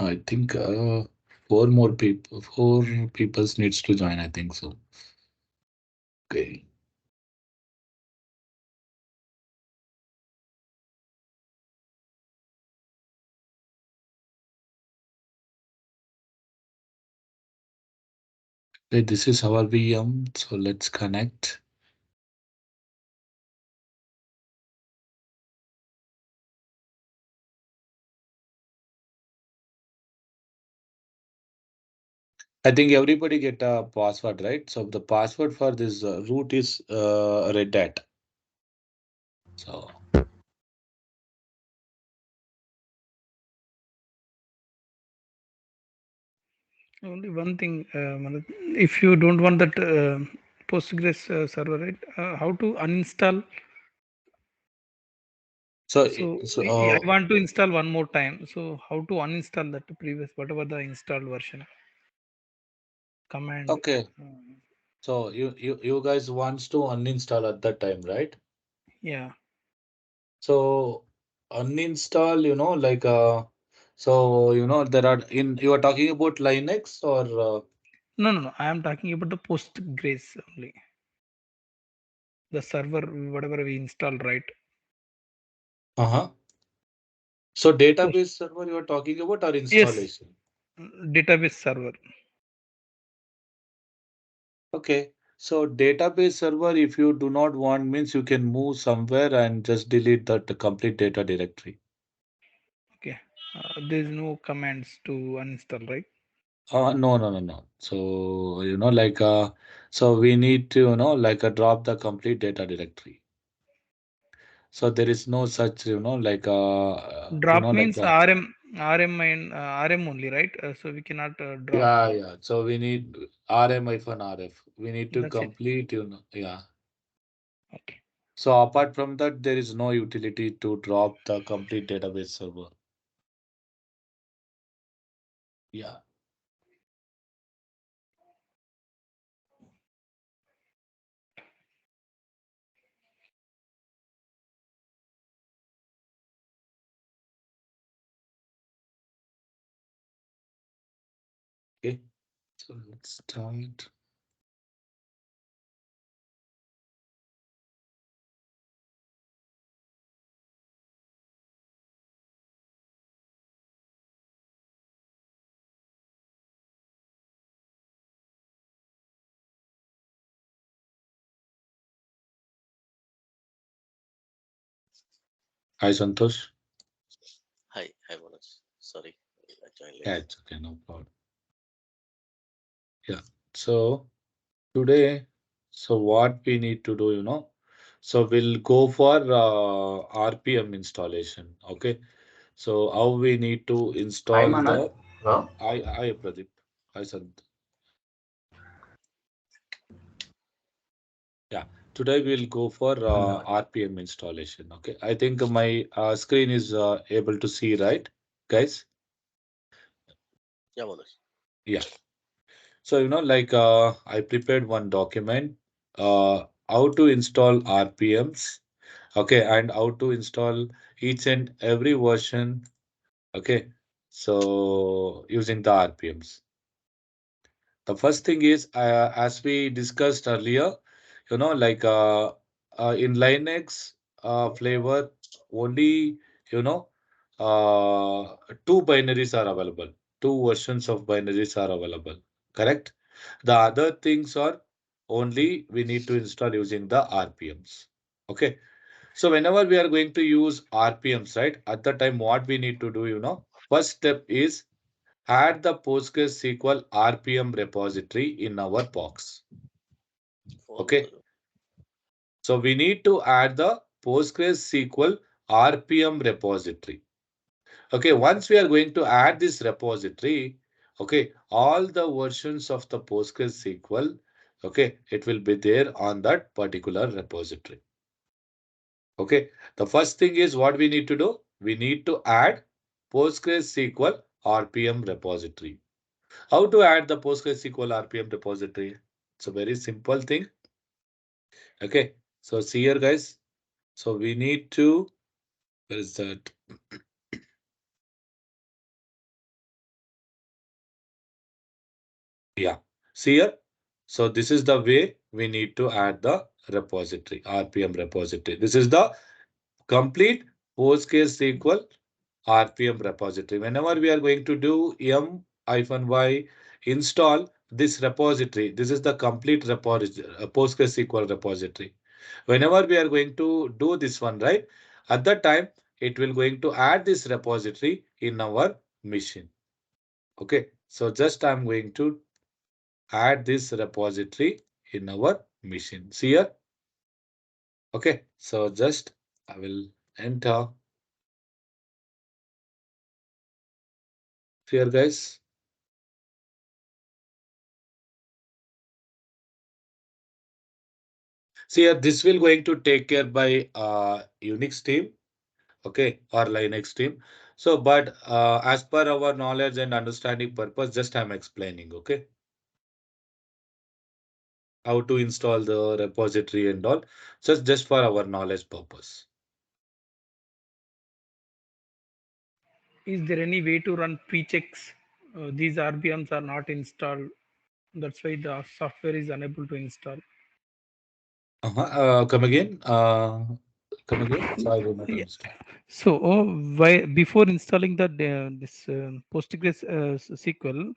I think four people needs to join. I think so. Okay. Okay, this is our VM. So let's connect. I think everybody get a password, right? So the password for this root is Red Hat. So Only one thing, Manoj, if you don't want that Postgres server, right? How to uninstall? so So so I want to install one more time. So how to uninstall that previous whatever the installed version command? okay. Uh, So you guys wants to uninstall at that time, right? yeah. So uninstall, so there are in you are talking about Linux or No, no, no. I am talking about the Postgres only. The server, whatever we install, right? uh-huh. So Post, database server you are talking about or yes, installation? database server. Okay. So database server, if you do not want, means you can move somewhere and just delete that complete data directory. Okay. There is no commands to uninstall, right? No, no, no, no. So, so we need to, drop the complete data directory. So there is no such, Drop like means that. RM and RM only, right? So we cannot drop. Yeah, yeah. So we need RM-RF. We need to That's it. complete, yeah. Okay. So apart from that, there is no utility to drop the complete database server. Yeah. Okay. So let's start. Hi, Santosh. Hi, Manoj. Sorry, I joined Yeah, late. it's okay, no problem. Yeah. So today, so what we need to do, so we'll go for RPM installation. Okay. So how we need to Hi install Manoj. the Hello. I Pradeep. I said yeah. Today we'll go for Manoj. RPM installation. Okay. I think my screen is able to see, right, guys? Yeah, Manoj. Yeah. So I prepared one document how to install RPMs. Okay, and how to install each and every version. Okay, so using the RPMs. The first thing is, as we discussed earlier, in Linux flavor, only, you know, two binaries are available. Two versions of binaries are available. Correct? The other things are only we need to install using the RPMs. Okay. So whenever we are going to use RPMs, right, at the time, what we need to do, first step is add the PostgreSQL RPM repository in our box. Folder. Okay. So we need to add the PostgreSQL RPM repository. Okay. Once we are going to add this repository, okay, all the versions of the PostgreSQL, okay, it will be there on that particular repository. Okay. The first thing is what we need to do. We need to add PostgreSQL RPM repository. How to add the PostgreSQL RPM repository? It's a very simple thing. Okay. So see here, guys. So we need to, where is that? Yeah. See here. So this is the way we need to add the repository, RPM repository. This is the complete PostgreSQL RPM repository. Whenever we are going to do m-y install this repository, this is the complete repository, PostgreSQL repository. Whenever we are going to do this one, right? At that time, it will going to add this repository in our machine. Okay. So just I'm going to add this repository in our machine. See here. Okay. So just I will enter here, guys. See here, this will going to take care by Unix team, okay, or Linux team. So, but as per our knowledge and understanding purpose, just I'm explaining, okay, how to install the repository and all. Just for our knowledge purpose. Is there any way to run pre-checks? These RPMs are not installed. That's why the software is unable to install. Come again. Come again. So I will not Yeah. understand. So, why before installing the this Postgres SQL,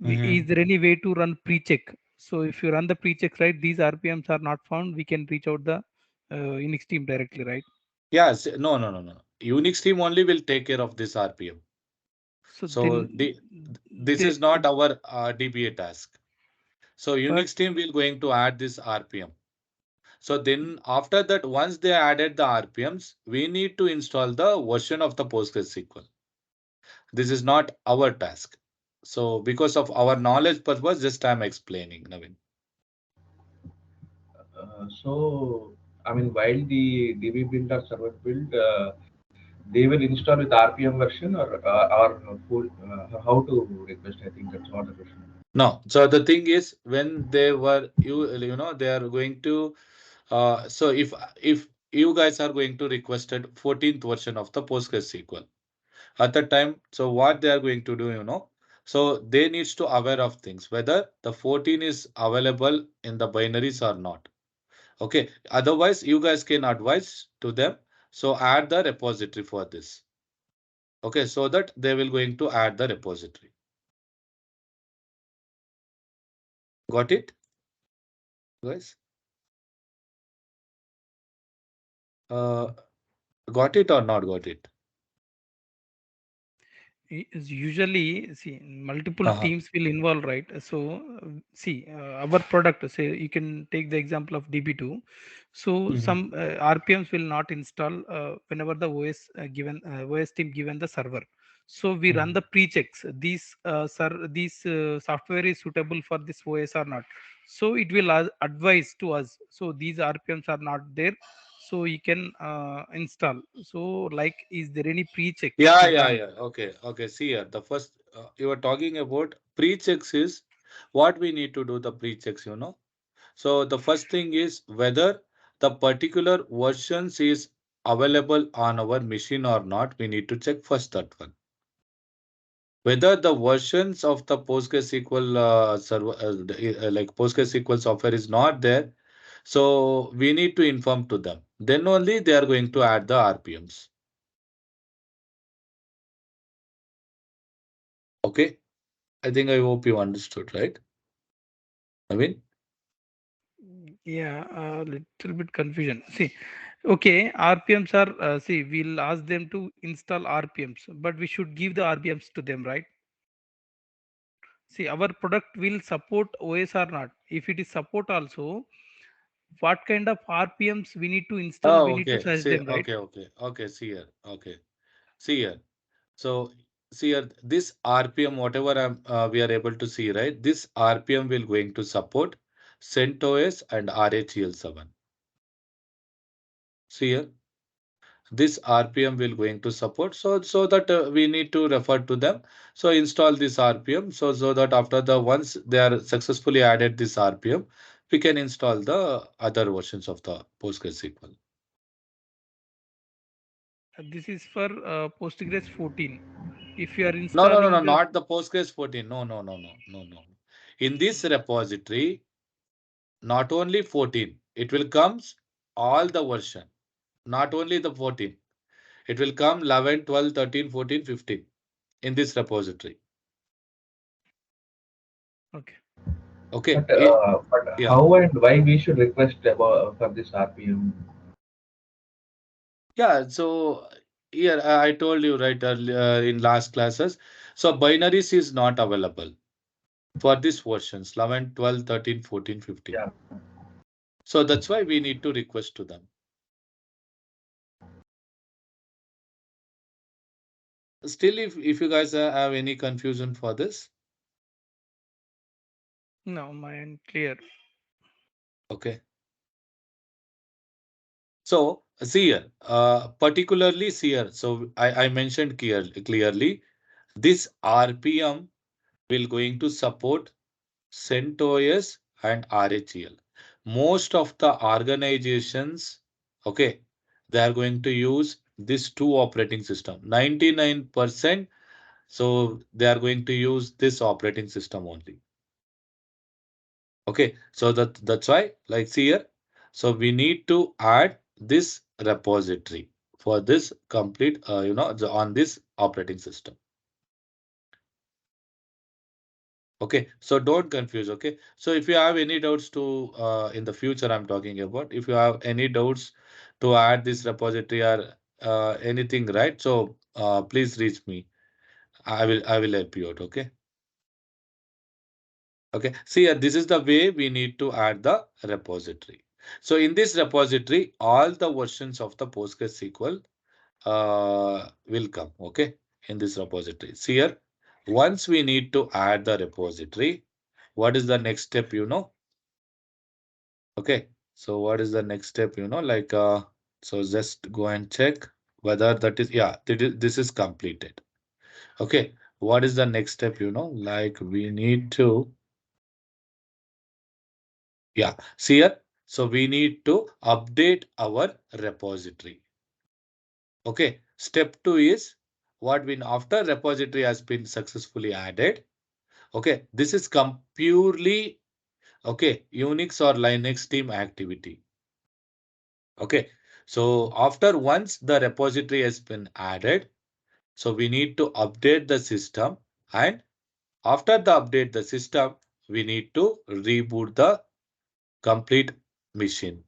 is Mhm. there any way to run pre-check? So, if you run the pre-check, right, these RPMs are not found, we can reach out the Unix team directly, right? Yes. No, no, no, no. Unix team only will take care of this RPM. So So then, this they, is not our DBA task. So but Unix team will going to add this RPM. So then after that, once they added the RPMs, we need to install the version of the PostgreSQL. This is not our task. So because of our knowledge purpose, just I'm explaining, Navin. So, I mean, while the DB build or server build, they will install with RPM version or full. How to request? I think that's what the question. No. So the thing is, when they were you know they are going to so if you guys are going to requested 14th version of the PostgreSQL at the time, so what they are going to do, so they needs to aware of things whether the 14 is available in the binaries or not. Okay. Otherwise, you guys can advise to them. So add the repository for this. Okay. So that they will going to add the repository. Got it, guys? Uh, got it or not got it? is usually see multiple Uh-huh. teams will involve, right? So see our product, say you can take the example of db2. So Mhm. some rpms will not install whenever the os team given the server. So we run Mhm. the pre-checks, these software is suitable for this os or not. So it will advise to us, so these rpms are not there, so you can install. So like, is there any pre-check Yeah, to yeah, run? yeah. Okay, okay. See here, the first you are talking about pre-checks is what we need to do the pre-checks, So the first thing is whether the particular versions is available on our machine or not. We need to check first that one. Whether the versions of the PostgreSQL server, like PostgreSQL software is not there, so we need to inform to them. Then only they are going to add the RPMs. Okay, I think I hope you understood, right? I mean, Yeah, a little bit confusion. See, okay, RPMs are, see, we'll ask them to install RPMs, but we should give the RPMs to them, right? See, our product will support OS or not. If it is support also, what kind of RPMs we need to install, we need to okay. suggest See, them, right? okay, okay, okay. See here, okay. See here. So see here, this RPM, whatever we are able to see, right? This RPM will going to support CentOS and RHEL7. See here, this RPM will going to support. So that we need to refer to them. So install this RPM. So that after the once they are successfully added this RPM, we can install the other versions of the PostgreSQL. This is for Postgres 14. If you are No, no, no, installing no, the, not the Postgres 14. No, no, no, no, no, no. In this repository, not only 14, it will comes all the version, not only the 14. It will come 11, 12, 13, 14, 15 in this repository. Okay. Okay. But Yeah. how and why we should request about for this RPM? Yeah. So here I told you right earlier in last classes. So binaries is not available for these versions 11, 12, 13, 14, 15. Yeah. So that's why we need to request to them. Still, if you guys have any confusion for this, No, mine clear. okay. So see here, particularly see here. So I mentioned clearly this RPM will going to support CentOS and RHEL. Most of the organizations, okay, they are going to use these two operating system. 99%, so they are going to use this operating system only. Okay, so that's why, like see here, so we need to add this repository for this complete, on this operating system. Okay, so don't confuse. Okay, so if you have any doubts to in the future, I'm talking about. If you have any doubts to add this repository or anything, right? So please reach me. I will help you out. Okay. Okay. See, this is the way we need to add the repository. So in this repository, all the versions of the PostgreSQL will come. Okay, in this repository. See here, once we need to add the repository, what is the next step? Okay, so what is the next step? Like so just go and check whether that is, yeah, this is completed. Okay, what is the next step? Like we need to, yeah, see here. So we need to update our repository. Okay, step two is what when after repository has been successfully added. Okay, this is purely, okay, Unix or Linux team activity. Okay, so after once the repository has been added, so we need to update the system, and after the update the system, we need to reboot the complete machine.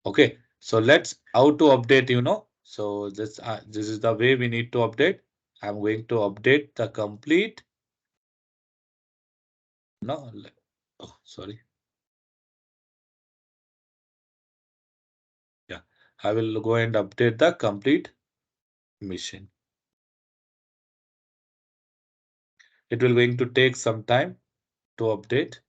Okay, so let's how to update, So this is the way we need to update. I'm going to update the complete. No, oh, sorry. Yeah, I will go and update the complete machine. It will going to take some time to update.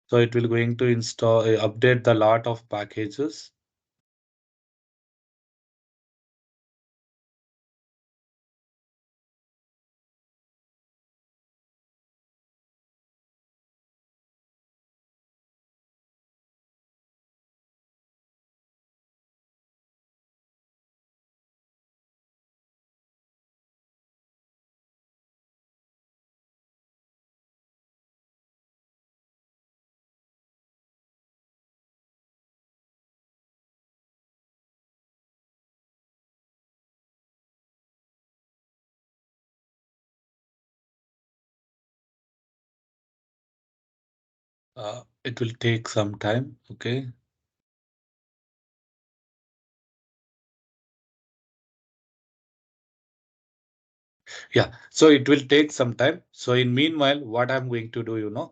So it will going to install, update the lot of packages. It will take some time. Okay. Yeah, so it will take some time. So in meanwhile, what I'm going to do,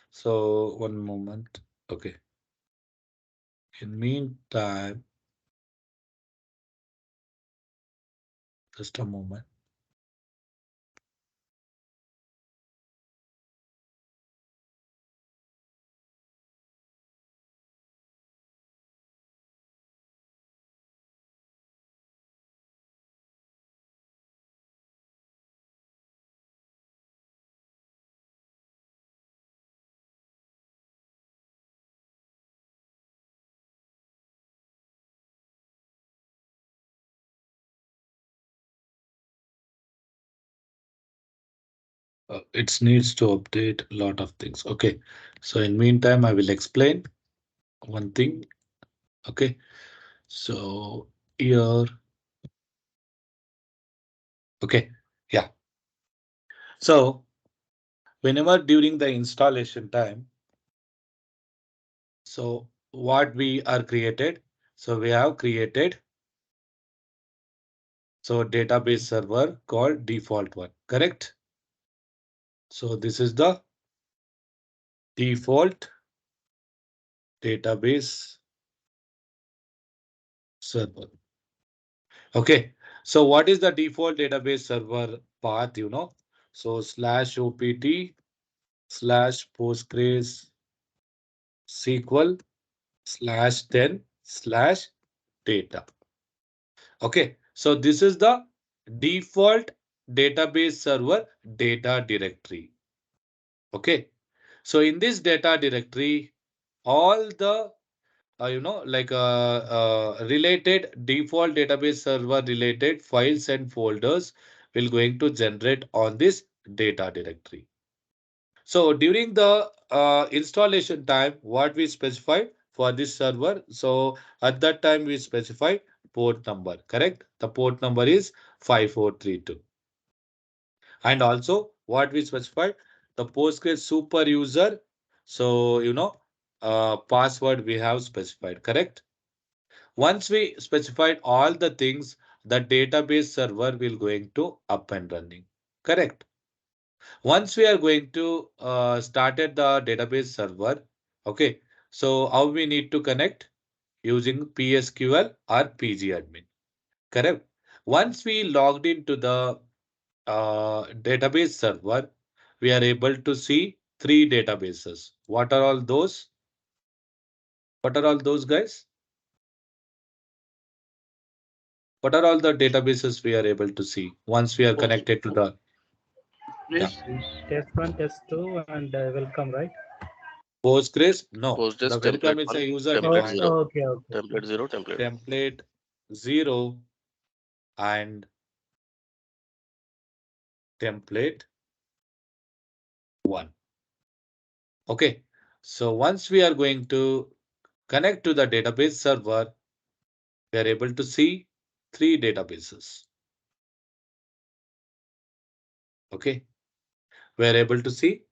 so one moment. Okay. In meantime, just a moment. It needs to update a lot of things. Okay. So in meantime, I will explain one thing. Okay. So here, okay. Yeah. So whenever during the installation time, so what we are created, so we have created so database server called default one, correct? So this is the default database server. Okay. So what is the default database server path, So slash opt slash postgres SQL slash then slash data. Okay. So this is the default database server data directory. Okay. So in this data directory, all the related default database server related files and folders will going to generate on this data directory. So during the installation time, what we specify for this server, so at that time we specify port number, correct? The port number is 5432. And also what we specified, the Postgres super user. So, password we have specified, correct? Once we specified all the things, the database server will going to up and running, correct? Once we are going to started the database server, okay. So how we need to connect using PSQL or pgadmin, correct? Once we logged into the database server, we are able to see three databases. What are all those? What are all those, guys? What are all the databases we are able to see once we are Post, connected to the, yeah, Yes, yes. Test one, test two, and welcome, right? Postgres? No, Postgres the template welcome is one, a user template defined zero, Okay, okay. template zero, template one. template 0 and template 1. Okay. So once we are going to connect to the database server, we are able to see three databases. Okay. We are able to see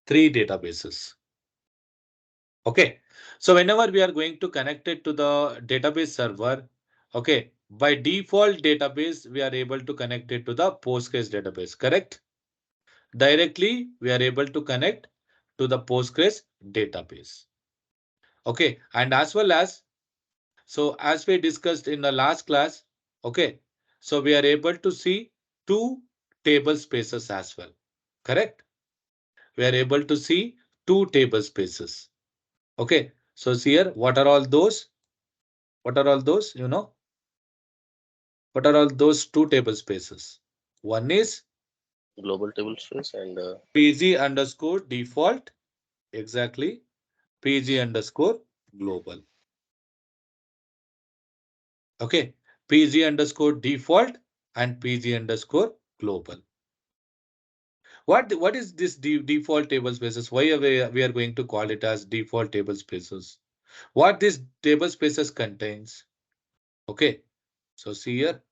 three databases. Okay. So whenever we are going to connect it to the database server, okay, by default database, we are able to connect it to the Postgres database, correct? Directly, we are able to connect to the Postgres database. Okay. And as well as, so as we discussed in the last class, okay, so we are able to see two table spaces as well, correct? We are able to see two table spaces. Okay. So here, what are all those? What are all those? What are all those two table spaces? One is Global table space and PG underscore default. Exactly. PG underscore global. Okay. PG underscore default and PG underscore global. What is this default table spaces? Why are we are going to call it as default table spaces? What this table spaces contains? Okay. So see here,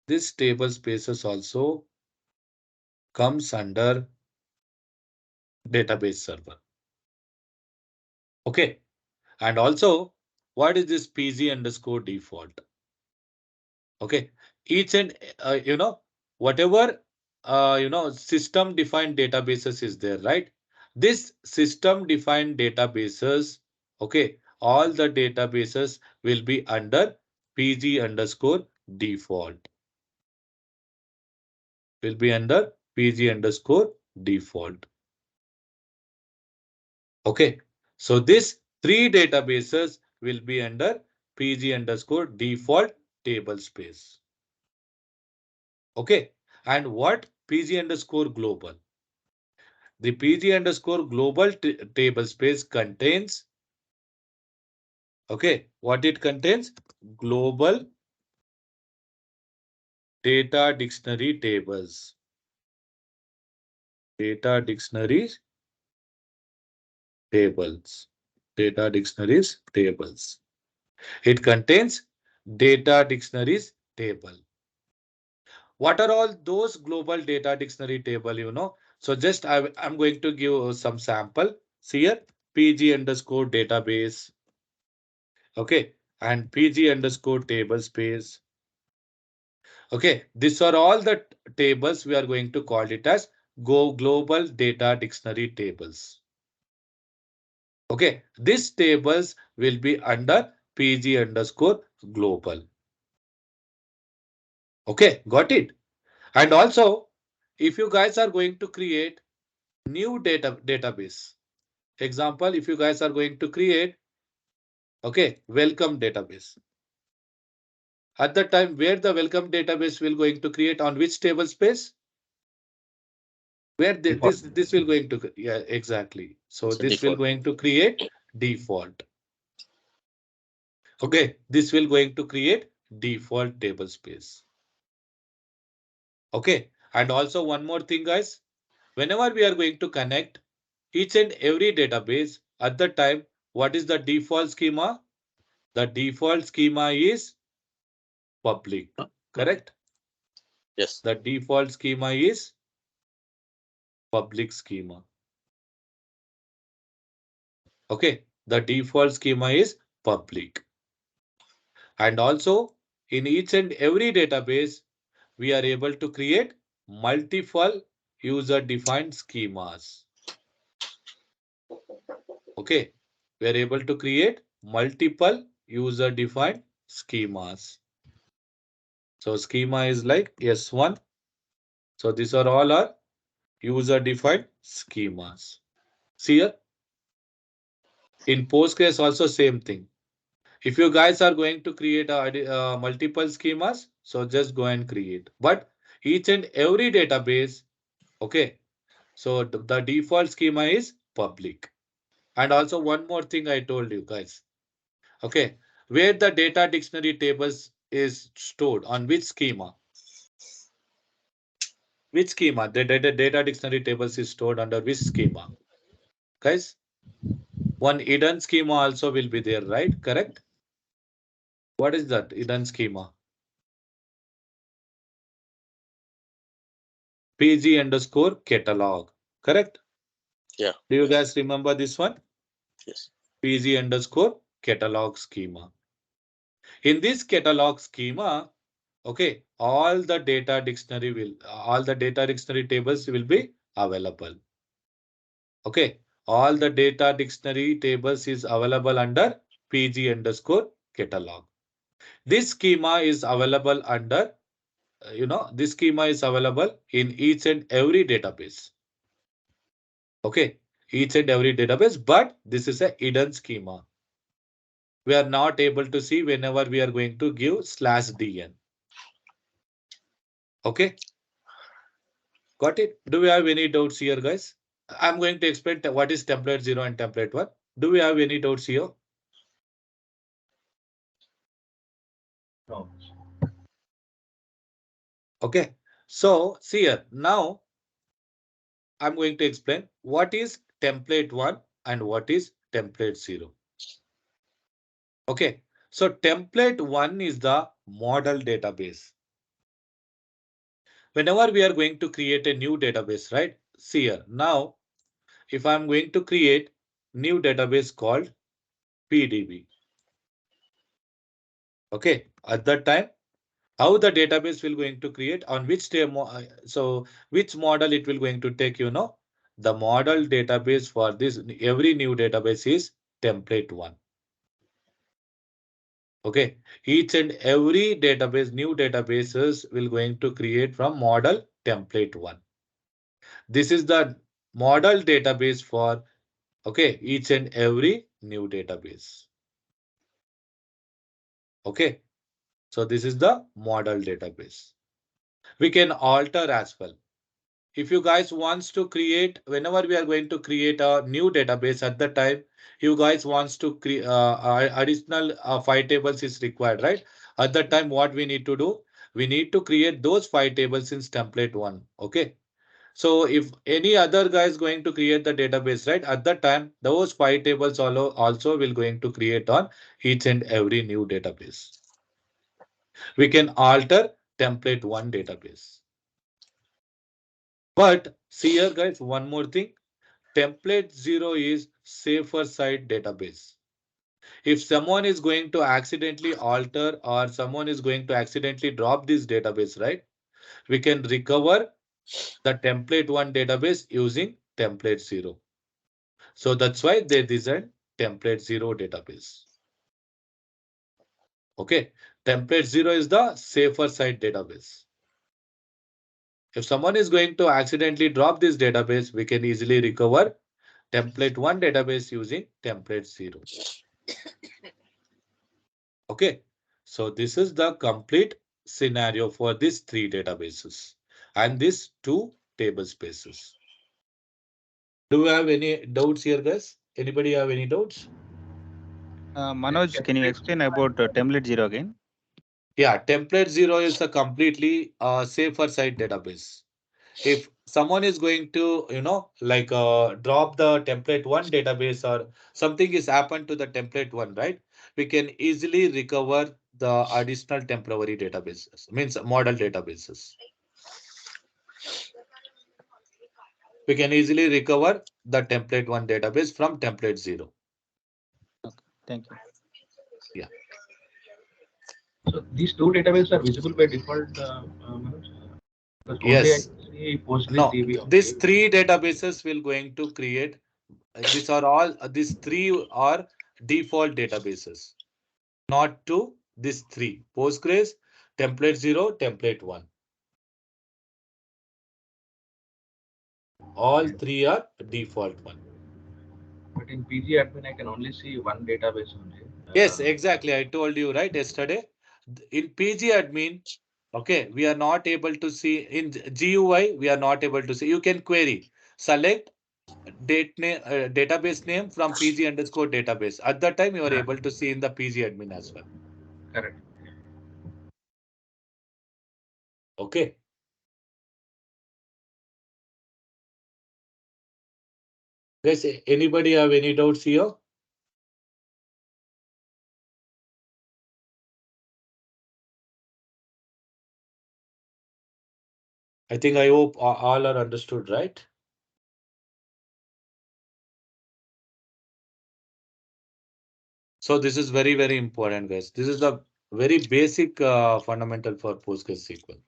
this table spaces also comes under database server. Okay. And also, what is this PG underscore default? Okay. Each and whatever system defined databases is there, right? This system defined databases, okay, all the databases will be under PG underscore default. Will be under PG underscore default. Okay. So this three databases will be under PG underscore default table space. Okay. And what PG underscore global? The PG underscore global table space contains, okay, what it contains? Global data dictionary tables. Data dictionaries tables. Data dictionaries tables. It contains data dictionaries table. What are all those global data dictionary table? So just I'm going to give some sample. See here, PG underscore database. Okay. And PG underscore table space. Okay. These are all the tables we are going to call it as Go global data dictionary tables. Okay. These tables will be under PG underscore global. Okay. Got it. And also, if you guys are going to create new database, example, if you guys are going to create, okay, welcome database. At the time where the welcome database will going to create on which table space? Where Default. this will going to, yeah, exactly. So It's a this will default. going to create default. Okay, this will going to create default table space. Okay, and also one more thing, guys. Whenever we are going to connect each and every database at the time, what is the default schema? The default schema is public, correct? Yes. The default schema is public schema. Okay, the default schema is public. And also in each and every database, we are able to create multiple user defined schemas. Okay, we are able to create multiple user defined schemas. So schema is like S1. So these are all our user defined schemas. See here, in Postgres also same thing. If you guys are going to create multiple schemas, so just go and create. But each and every database, okay, so the default schema is public. And also one more thing I told you guys, okay, where the data dictionary tables is stored on which schema? Which schema? The data dictionary tables is stored under which schema? Guys, one hidden schema also will be there, right? Correct? What is that hidden schema? PG underscore catalog. Correct? Yeah. Do you guys remember this one? Yes. PG underscore catalog schema. In this catalog schema, okay, all the data dictionary tables will be available. Okay, all the data dictionary tables is available under PG underscore catalog. This schema is available under, this schema is available in each and every database. Okay, each and every database, but this is a hidden schema. We are not able to see whenever we are going to give /dn. Okay, got it? Do we have any doubts here, guys? I'm going to explain what is template 0 and template 1. Do we have any doubts here? No. Okay, so see here. Now I'm going to explain what is template 1 and what is template 0. Okay, so template 1 is the model database. Whenever we are going to create a new database, right? See here. Now, if I'm going to create new database called PDB. Okay, at that time, how the database will going to create on which so which model it will going to take. The model database for this every new database is template 1. Okay, each and every database, new databases will going to create from model template 1. This is the model database for, okay, each and every new database. Okay, so this is the model database. We can alter as well. If you guys wants to create, whenever we are going to create a new database at the time, you guys wants to create additional 5 tables is required, right? At that time, what we need to do? We need to create those 5 tables in template 1. Okay. So if any other guy is going to create the database, right, at that time, those 5 tables also will going to create on each and every new database. We can alter template one database. But see here, guys, one more thing. Template 0 is safer side database. If someone is going to accidentally alter or someone is going to accidentally drop this database, right, we can recover the template one database using template 0. So that's why they designed template 0 database. Okay. Template 0 is the safer side database. If someone is going to accidentally drop this database, we can easily recover template 1 database using template 0. Okay. So this is the complete scenario for these 3 databases and these 2 table spaces. Do you have any doubts here, guys? Anybody have any doubts? Manoj, can you explain about template 0 again? Yeah, template 0 is a completely safer side database. If someone is going to, like drop the template one database or something is happened to the template one, right? We can easily recover the additional temporary databases, means model databases. We can easily recover the template one database from template 0. Okay, thank you. Yeah. So these two databases are visible by default, Manoj? Because only I Yes. see No, PostgreSQL. these 3 databases will going to create. These are all, these 3 are default databases, not to these 3. Postgres, template 0, template 1. All 3 are default one. But in PG admin, I can only see one database only. Yes, exactly. I told you right yesterday. In PG admin, okay, we are not able to see in GUI, we are not able to see. You can query, select database name from PG underscore database. At that time, you are Yeah, able to see in the PG admin as well. correct. Okay. Guys, anybody have any doubts here? I think I hope all are understood, right? So this is very, very important, guys. This is the very basic fundamental for PostgreSQL.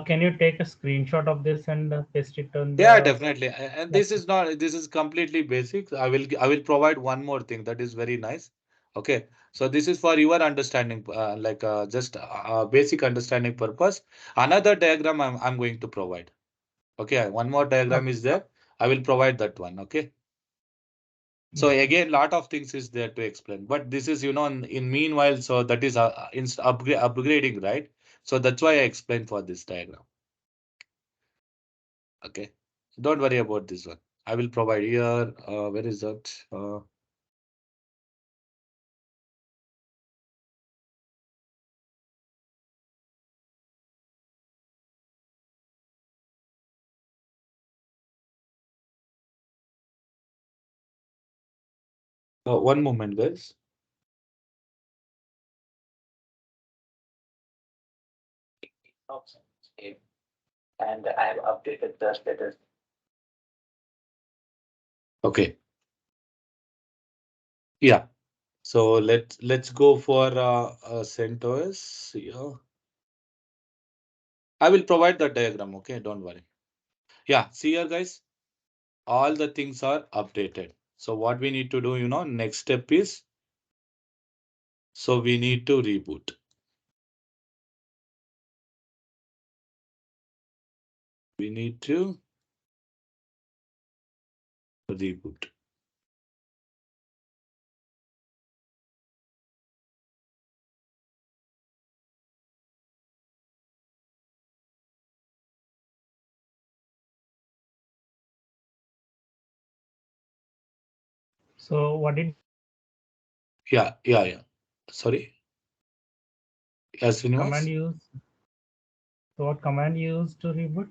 Can you take a screenshot of this and paste it on Yeah, the definitely. And this platform? is not, this is completely basic. I will provide one more thing that is very nice. Okay. So this is for your understanding, like just basic understanding purpose. Another diagram I'm going to provide. Okay. One more diagram Okay. is there. I will provide that one. Okay. So Yes, sir. again, lot of things is there to explain, but this is, in meanwhile, so that is upgrading, right? So that's why I explained for this diagram. Okay. Don't worry about this one. I will provide here. Where is that? One moment, guys. Okay. And I have updated the status. Okay. Yeah. So let's go for CentOS. Yeah. I will provide the diagram. Okay. Don't worry. Yeah. See here, guys. All the things are updated. So what we need to do, next step is, so we need to reboot. We need to reboot. So what did Yeah. Yeah. Yeah. Sorry. Yes, Command Srinivas? use. So what command you use to reboot?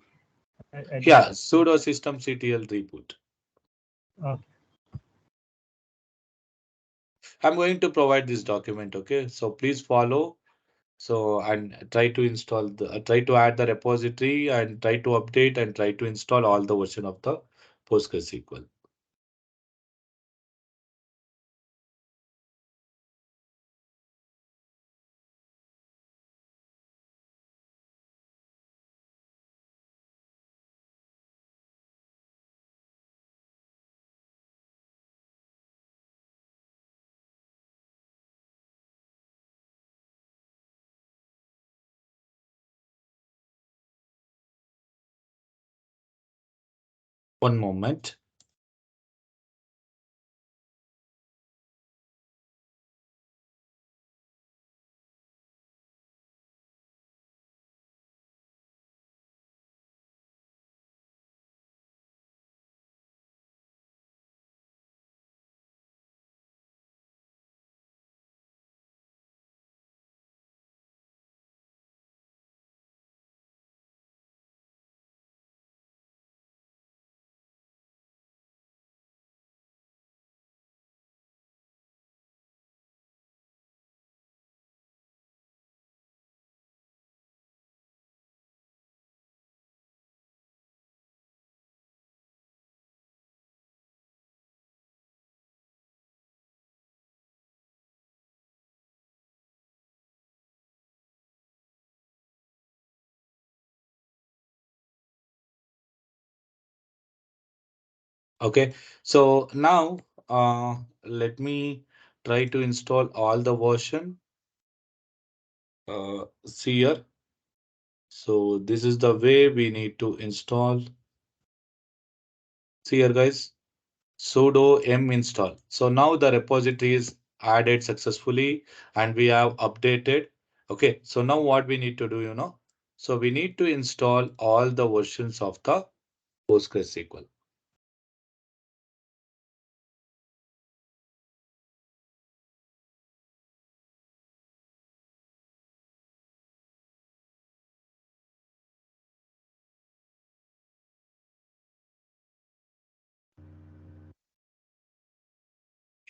I didn't. Yeah, sudo systemctl reboot. Okay. I'm going to provide this document, okay? So please follow. So and try to install try to add the repository and try to update and try to install all the version of the PostgreSQL. One moment. Okay, so now let me try to install all the version. See here. So this is the way we need to install. See here, guys. Sudo m install. So now the repository is added successfully and we have updated. Okay, so now what we need to do, so we need to install all the versions of the PostgreSQL.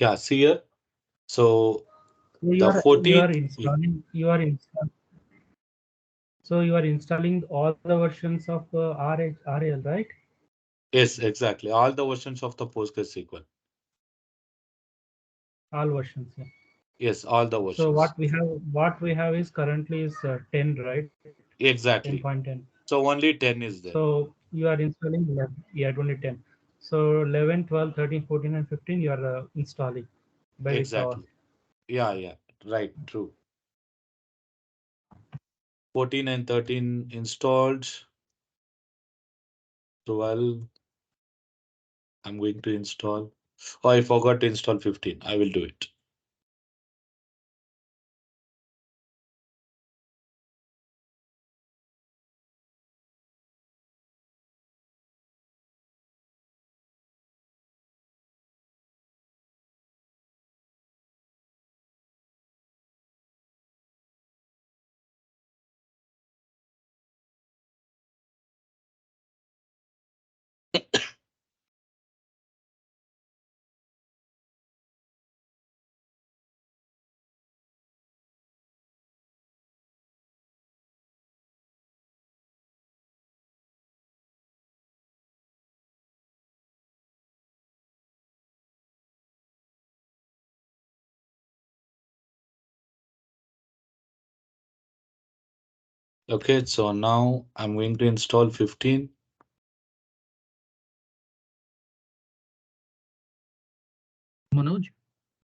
Yeah, see here. So So the you are 14th, installing so you are installing all the versions of RL, right? yes, exactly. All the versions of the PostgreSQL. All versions. Yeah. Yes, all the So versions. what we have is currently is 10, right? Exactly. 10.10. So only 10 is there. So you are installing 11. Yeah, only 10. So 11, 12, 13, 14, and 15 you are installing by default. Exactly. Yeah, yeah. Right, true. 14 and 13 installed. 12. I'm going to install. Oh, I forgot to install 15. I will do it. Okay, so now I'm going to install 15. Manoj,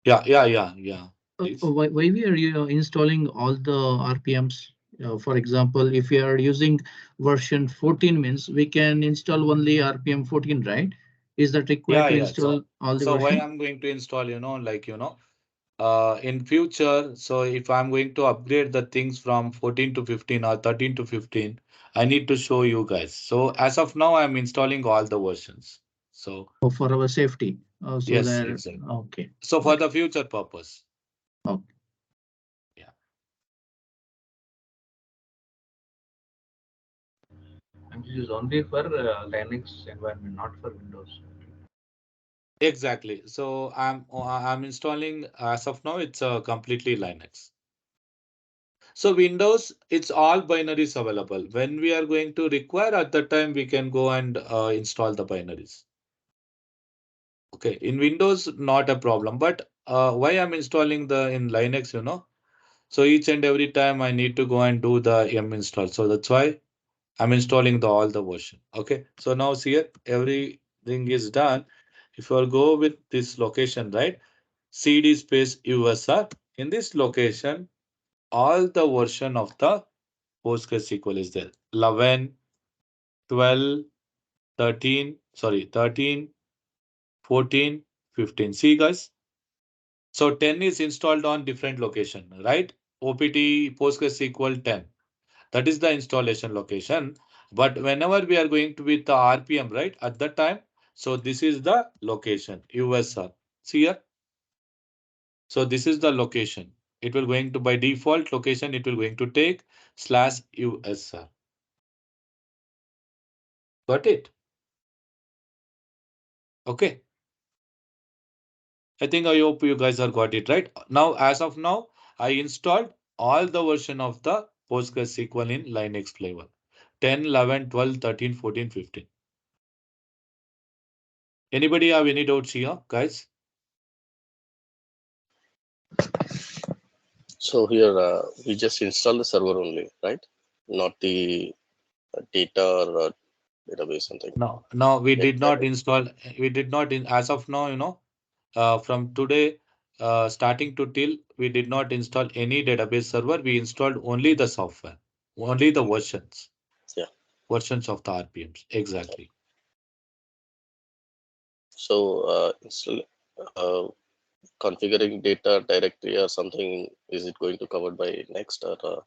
Yeah, yeah, yeah, yeah. Please. why we are installing all the RPMs? For example, if we are using version 14 means we can install only RPM 14, right? Is that required Yeah, to yeah. install all the So why version? I'm going to install, in future, so if I'm going to upgrade the things from 14 to 15 or 13 to 15, I need to show you guys. So as of now, I'm installing all the versions. So Oh, for our safety. So yes, that, exactly. okay. So for Okay. the future purpose. Okay. Yeah. this is only for Linux environment, not for Windows. Exactly. So I'm installing as of now. It's completely Linux. So Windows, it's all binaries available. When we are going to require at the time, we can go and install the binaries. Okay, in Windows, not a problem. But why I'm installing the in Linux, So each and every time I need to go and do the yum install. So that's why I'm installing the all the version. Okay, so now see here, everything is done. If you go with this location, right? CD space USR. In this location, all the version of the PostgreSQL is there. 11, 12, 13, sorry, 13, 14, 15. See guys. So 10 is installed on different location, right? OPT PostgreSQL 10. That is the installation location. But whenever we are going to with the RPM, right? At that time, so this is the location, USR. See here. So this is the location. It will going to by default location, it will going to take /USR. Got it? Okay. I hope you guys are got it right. Now, as of now, I installed all the version of the PostgreSQL in Linux flavor. 10, 11, 12, 13, 14, 15. Anybody have any doubts here, guys? So here we just install the server only, right? Not the data or database something. No, we did not install. We did not in as of now, from today, starting to till, we did not install any database server. We installed only the software, only the versions, Yeah. versions of the RPMs. Exactly. So uh, configuring data directory or something, is it going to covered by next or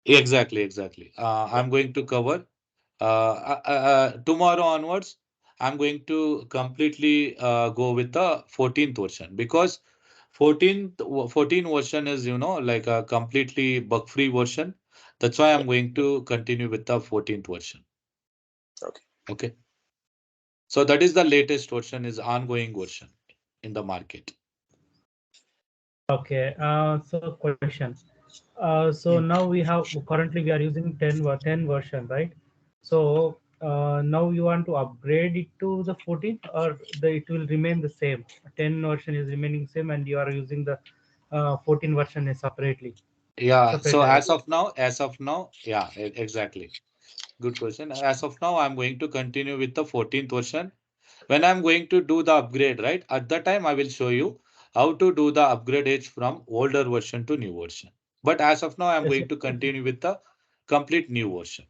Exactly, exactly. yeah. I'm going to cover tomorrow onwards. I'm going to completely go with the 14th version because 14 version is, like a completely bug-free version. That's why I'm going to continue with the 14th version. Okay. Okay. So that is the latest version, is ongoing version in the market. Okay. So question. So Mm. now we have currently we are using 10 version, right? So now you want to upgrade it to the 14, or it will remain the same. 10 version is remaining same, and you are using the 14 version separately, Yeah. separate So directly. as of now, yeah, exactly. Good question. As of now, I'm going to continue with the 14th version. When I'm going to do the upgrade, right? At that time, I will show you how to do the upgrade age from older version to new version. But as of now, I'm Yes. going to continue with the complete new version.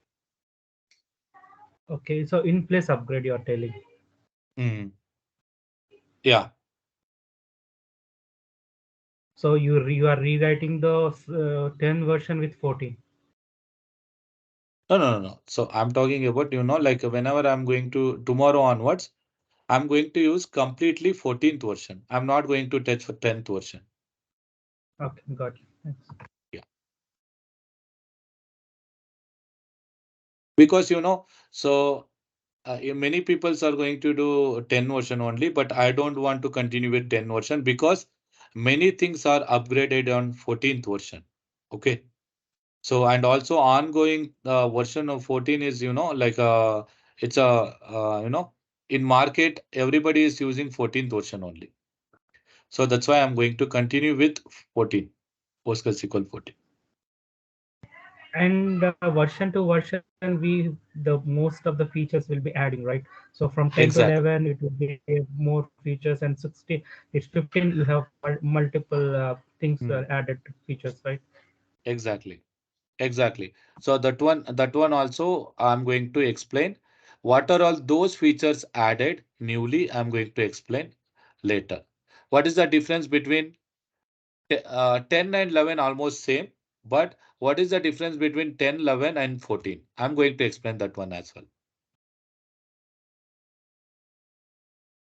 Okay. So in place upgrade, you are telling. Hmm. Yeah. So you are rewriting the 10 version with 14. No, no, no, no. So I'm talking about, like whenever I'm going to tomorrow onwards, I'm going to use completely 14th version. I'm not going to touch for 10th version. Okay, got you. Thanks. Yeah. Because, so many people are going to do 10 version only, but I don't want to continue with 10 version because many things are upgraded on 14th version. Okay. So, and also ongoing version of 14 is, like it's a, in market, everybody is using 14th version only. So that's why I'm going to continue with 14, PostgreSQL 14. And version to version, we the most of the features will be adding, right? So from 10 to Exactly. 11 it will be more features, and 16 it's 15 you have multiple things Hmm. added features, right? Exactly. Exactly. So that one also I'm going to explain. What are all those features added newly? I'm going to explain later. What is the difference between 10 and 11 almost same, but what is the difference between 10, 11 and 14? I'm going to explain that one as well.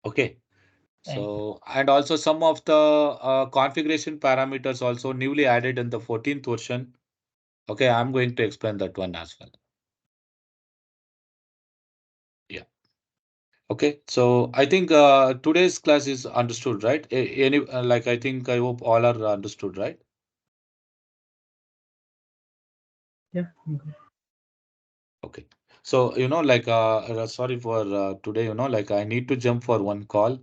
Okay. Thank you. So, and also some of the configuration parameters also newly added in the 14th version. Okay, I'm going to explain that one as well. Okay, so I think today's class is understood, right? Any like I think I hope all are understood, right? Yeah. Okay. Okay. So, like, sorry for today, like, I need to jump for one call.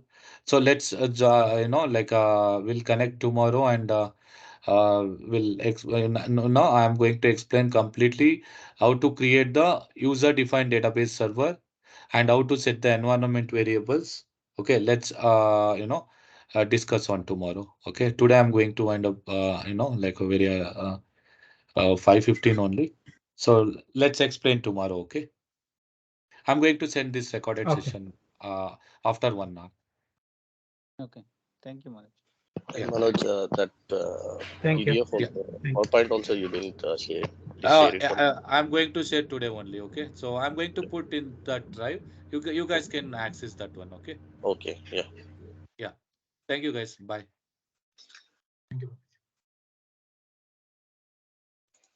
So let's, like, we'll connect tomorrow and we'll, no, I'm going to explain completely how to create the user-defined database server and how to set the environment variables. Okay, let's, discuss on tomorrow. Okay, today I'm going to wind up, like a very 5:15 only. So let's explain tomorrow, okay? I'm going to send this recorded Okay. session after 1 hour. Okay. Thank you, Manoj. And Yeah, Manoj, that Thank you. PDF of yeah. Thank you. PowerPoint also you didn't share. Please share it for me. I'm going to share today only, okay? So I'm going to put in that drive. You guys can access that one, okay? Okay, yeah. Yeah. Thank you guys. Bye. Thank you.